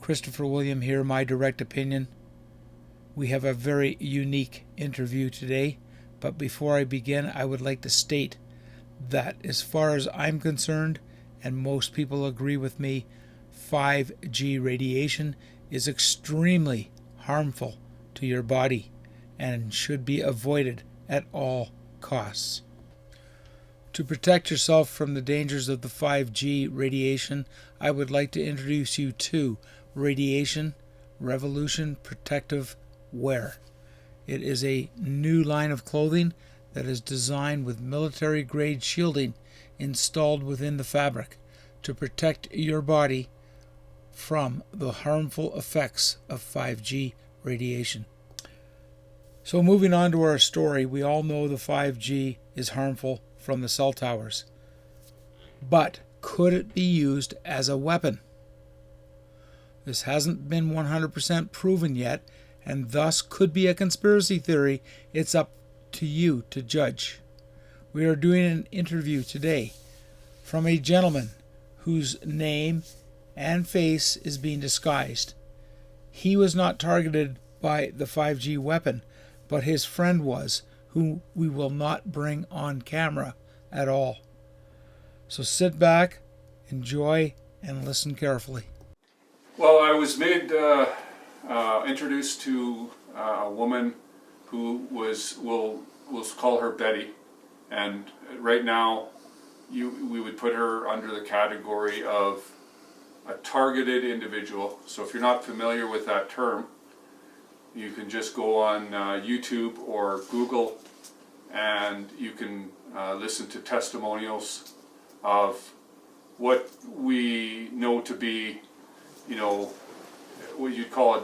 Christopher William here, my direct opinion. We have a very unique interview today, but before I begin, I would like to state that as far as I'm concerned, and most people agree with me, 5G radiation is extremely harmful to your body and should be avoided at all costs. To protect yourself from the dangers of the 5G radiation, I would like to introduce you to Radiation Revolution Protective Wear. It is a new line of clothing that is designed with military-grade shielding installed within the fabric to protect your body from the harmful effects of 5G radiation. So moving on to our story, we all know the 5G is harmful from the cell towers. But could it be used as a weapon? This hasn't been 100% proven yet, and thus could be a conspiracy theory. It's up to you to judge. We are doing an interview today from a gentleman whose name and face is being disguised. He was not targeted by the 5G weapon, but his friend was, who we will not bring on camera at all. So sit back, enjoy, and listen carefully. Well, I was made introduced to a woman who we'll call her Betty, and right now we would put her under the category of a targeted individual. So if you're not familiar with that term, you can just go on YouTube or Google, and you can listen to testimonials of what we know to be, what you'd call a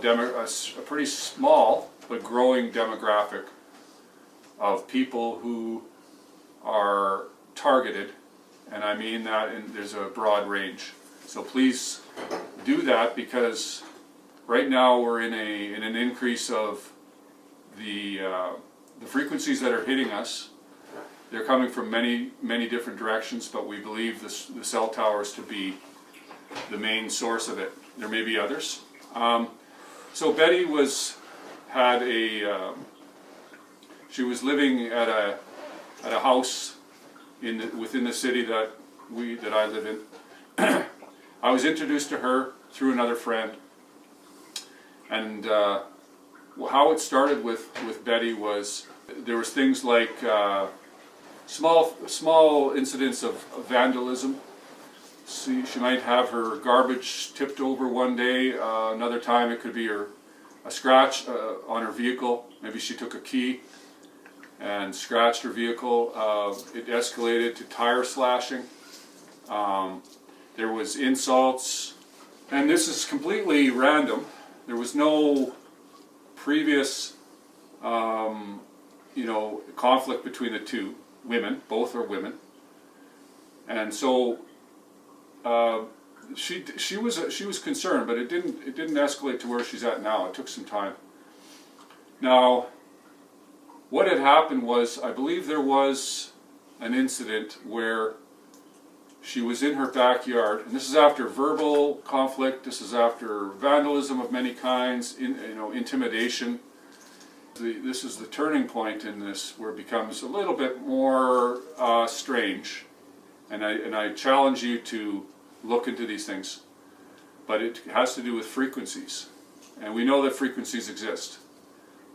pretty small but growing demographic of people who are targeted, and I mean that there's a broad range. So please do that, because right now we're in an increase of the frequencies that are hitting us. They're coming from many different directions, but we believe the cell towers to be the main source of it. There may be others. So Betty she was living at a house within the city that I live in. I was introduced to her through another friend, and how it started with Betty was there was things like small incidents of vandalism. She might have her garbage tipped over one day. Another time it could be a scratch on her vehicle. Maybe she took a key and scratched her vehicle. It escalated to tire slashing. There was insults, and this is completely random. There was no previous conflict between the two women. Both are women, and so she was concerned, but it didn't escalate to where she's at now. It took some time. Now, what had happened was, I believe there was an incident where she was in her backyard, and this is after verbal conflict. This is after vandalism of many kinds, intimidation. This is the turning point in this, where it becomes a little bit more strange. And I challenge you to look into these things. But it has to do with frequencies. And we know that frequencies exist.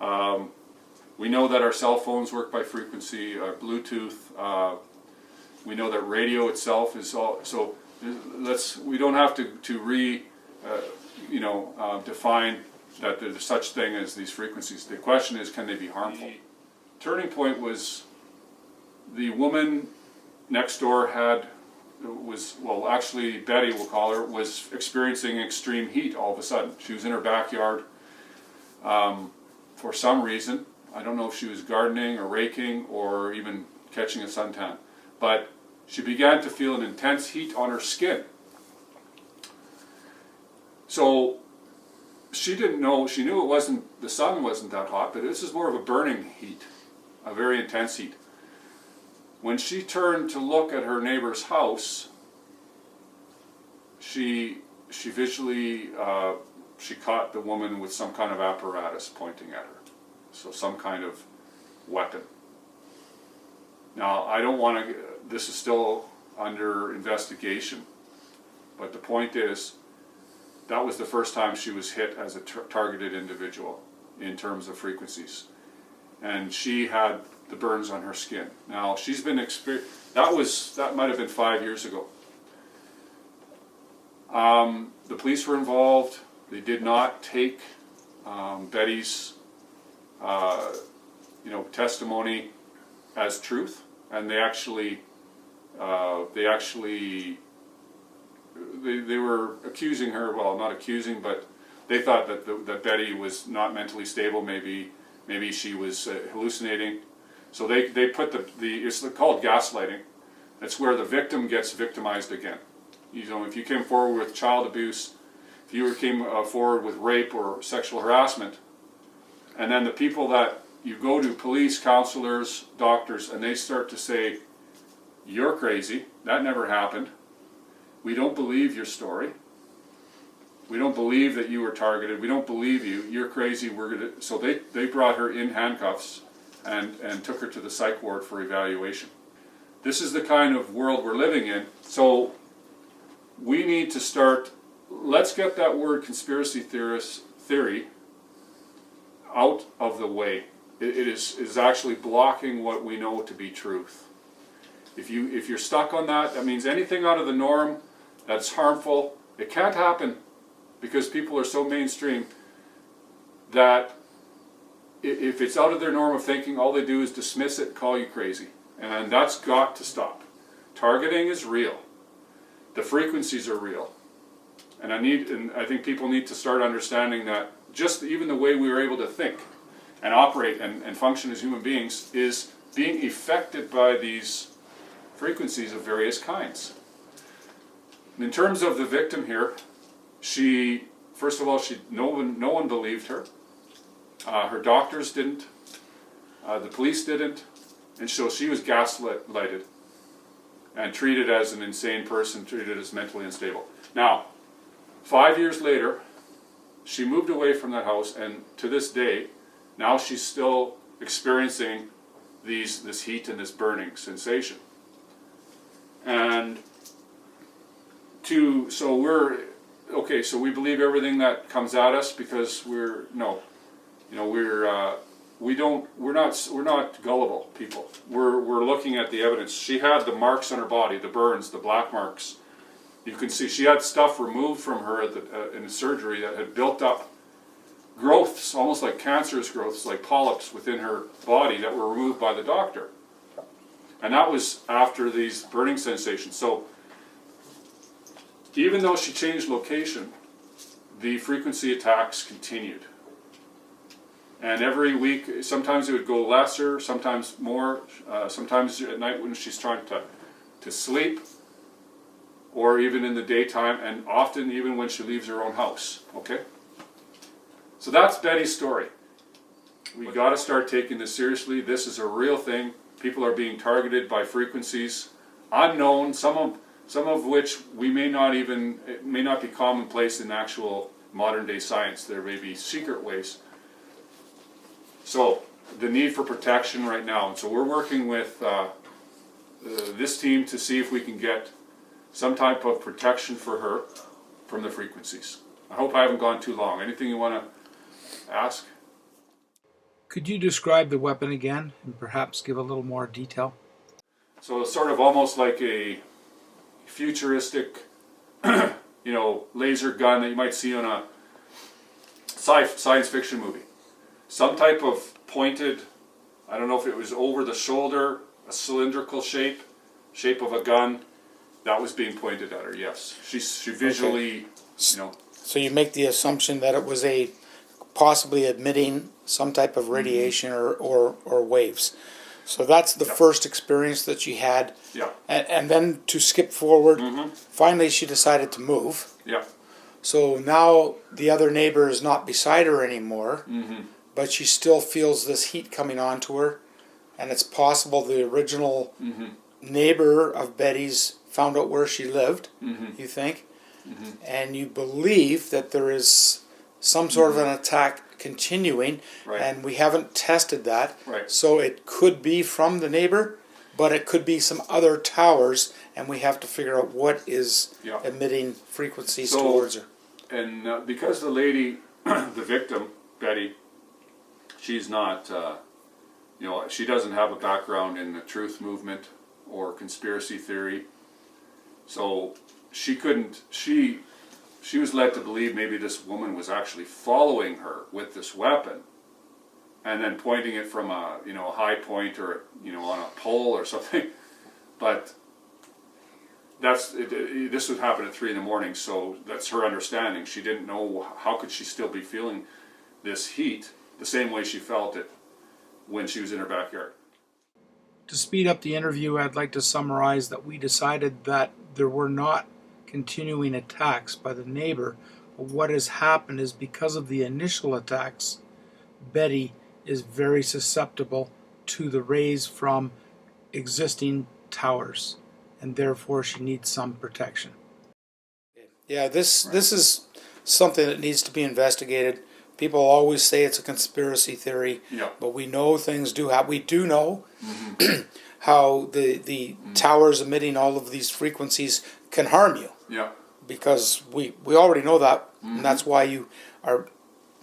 We know that our cell phones work by frequency, our Bluetooth. We know that radio itself is all. So we don't have to define that there's such thing as these frequencies. The question is, can they be harmful? The turning point was the woman next door Betty, we'll call her, was experiencing extreme heat all of a sudden. She was in her backyard for some reason. I don't know if she was gardening or raking or even catching a suntan, but she began to feel an intense heat on her skin. So she didn't know, she knew the sun wasn't that hot, but this is more of a burning heat, a very intense heat. When she turned to look at her neighbor's house, she visually she caught the woman with some kind of apparatus pointing at her. So some kind of weapon. Now, I don't want to, this is still under investigation, but the point is, that was the first time she was hit as a targeted individual in terms of frequencies. And she had the burns on her skin. Now, she's been that might have been 5 years ago. The police were involved. They did not take Betty's testimony as truth, and they were accusing her. Well, not accusing, but they thought that Betty was not mentally stable. Maybe she was hallucinating. So they put it's called gaslighting. That's where the victim gets victimized again. If you came forward with child abuse, if you came forward with rape or sexual harassment, and then the people that you go to, police, counselors, doctors, and they start to say, you're crazy, that never happened, we don't believe your story, we don't believe that you were targeted, we don't believe you, you're crazy, so they brought her in handcuffs and took her to the psych ward for evaluation. This is the kind of world we're living in. So we need to start, let's get that word conspiracy theory out of the way. It is actually blocking what we know to be truth. If you're stuck on that means anything out of the norm that's harmful, it can't happen because people are so mainstream that if it's out of their norm of thinking, all they do is dismiss it and call you crazy. And that's got to stop. Targeting is real. The frequencies are real. And I think people need to start understanding that just even the way we were able to think and operate and function as human beings is being affected by these frequencies of various kinds. In terms of the victim here, first of all, no one believed her. Her doctors didn't. The police didn't. And so she was gaslighted and treated as an insane person, treated as mentally unstable. Now, 5 years later, she moved away from that house, and to this day, now she's still experiencing this heat and this burning sensation. And so we believe everything that comes at us because we're not gullible people. We're looking at the evidence. She had the marks on her body, the burns, the black marks. You can see she had stuff removed from her in the surgery that had built up growths, almost like cancerous growths, like polyps within her body that were removed by the doctor. And that was after these burning sensations. So even though she changed location, the frequency attacks continued. And every week, sometimes it would go lesser, sometimes more, sometimes at night when she's trying to sleep, or even in the daytime, and often even when she leaves her own house. Okay? So that's Betty's story. We got to start taking this seriously. This is a real thing. People are being targeted by frequencies, unknown, some of which it may not be commonplace in actual modern day science. There may be secret ways. So the need for protection right now. And so we're working with this team to see if we can get some type of protection for her from the frequencies. I hope I haven't gone too long. Anything you want to ask? Could you describe the weapon again and perhaps give a little more detail? So it's sort of almost like a futuristic, laser gun that you might see on a science fiction movie. Some type of pointed, I don't know if it was over the shoulder, a cylindrical shape of a gun, that was being pointed at her, yes. She visually, So you make the assumption that it was possibly emitting some type of radiation or waves. So that's the first experience that she had. Yeah. And then to skip forward, finally she decided to move. Yeah. So now the other neighbor is not beside her anymore, but she still feels this heat coming onto her. And it's possible the original neighbor of Betty's found out where she lived, you think? And you believe that there is some sort of an attack continuing, Right. and we haven't tested that. Right. So it could be from the neighbor, but it could be some other towers, and we have to figure out what is Yeah. emitting frequencies So- towards her. And because the lady, the victim, Betty, she's not, she doesn't have a background in the truth movement or conspiracy theory. So she couldn't, she was led to believe maybe this woman was actually following her with this weapon and then pointing it from a, a high point or, on a pole or something. But this would happen at 3 a.m, so that's her understanding. She didn't know how could she still be feeling this heat the same way she felt it when she was in her backyard. To speed up the interview, I'd like to summarize that we decided that there were not continuing attacks by the neighbor, but what has happened is because of the initial attacks, Betty is very susceptible to the rays from existing towers, and therefore she needs some protection. Yeah, this is something that needs to be investigated. People always say it's a conspiracy theory, Yeah. but we know things do happen. We do know how the towers emitting all of these frequencies can harm you, Yeah. because we already know that, and that's why you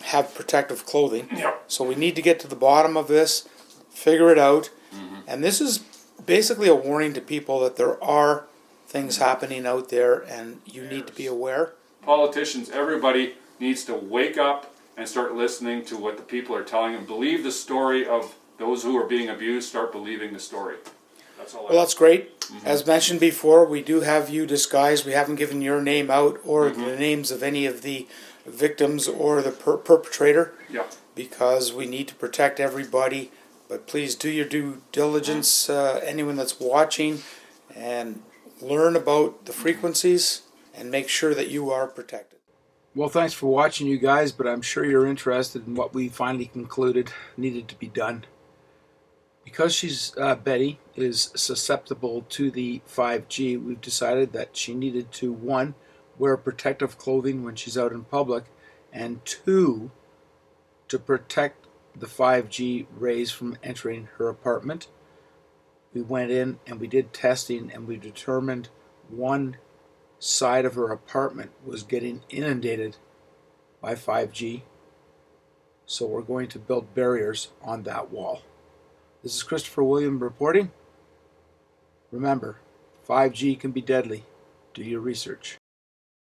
have protective clothing. Yeah. So we need to get to the bottom of this, figure it out, and this is basically a warning to people that there are things happening out there, and you need to be aware. Politicians, everybody needs to wake up and start listening to what the people are telling them. Believe the story of those who are being abused. Start believing the story. That's all. Well, that's great. As mentioned before, we do have you disguised. We haven't given your name out or the names of any of the victims or the perpetrator, Yeah. because we need to protect everybody. But please do your due diligence, anyone that's watching, and learn about the frequencies and make sure that you are protected. Well, thanks for watching, you guys, but I'm sure you're interested in what we finally concluded needed to be done. Because Betty is susceptible to the 5G, we've decided that she needed to, 1, wear protective clothing when she's out in public, and 2, to protect the 5G rays from entering her apartment. We went in and we did testing, and we determined one side of her apartment was getting inundated by 5G, so we're going to build barriers on that wall. This is Christopher William reporting. Remember, 5G can be deadly. Do your research.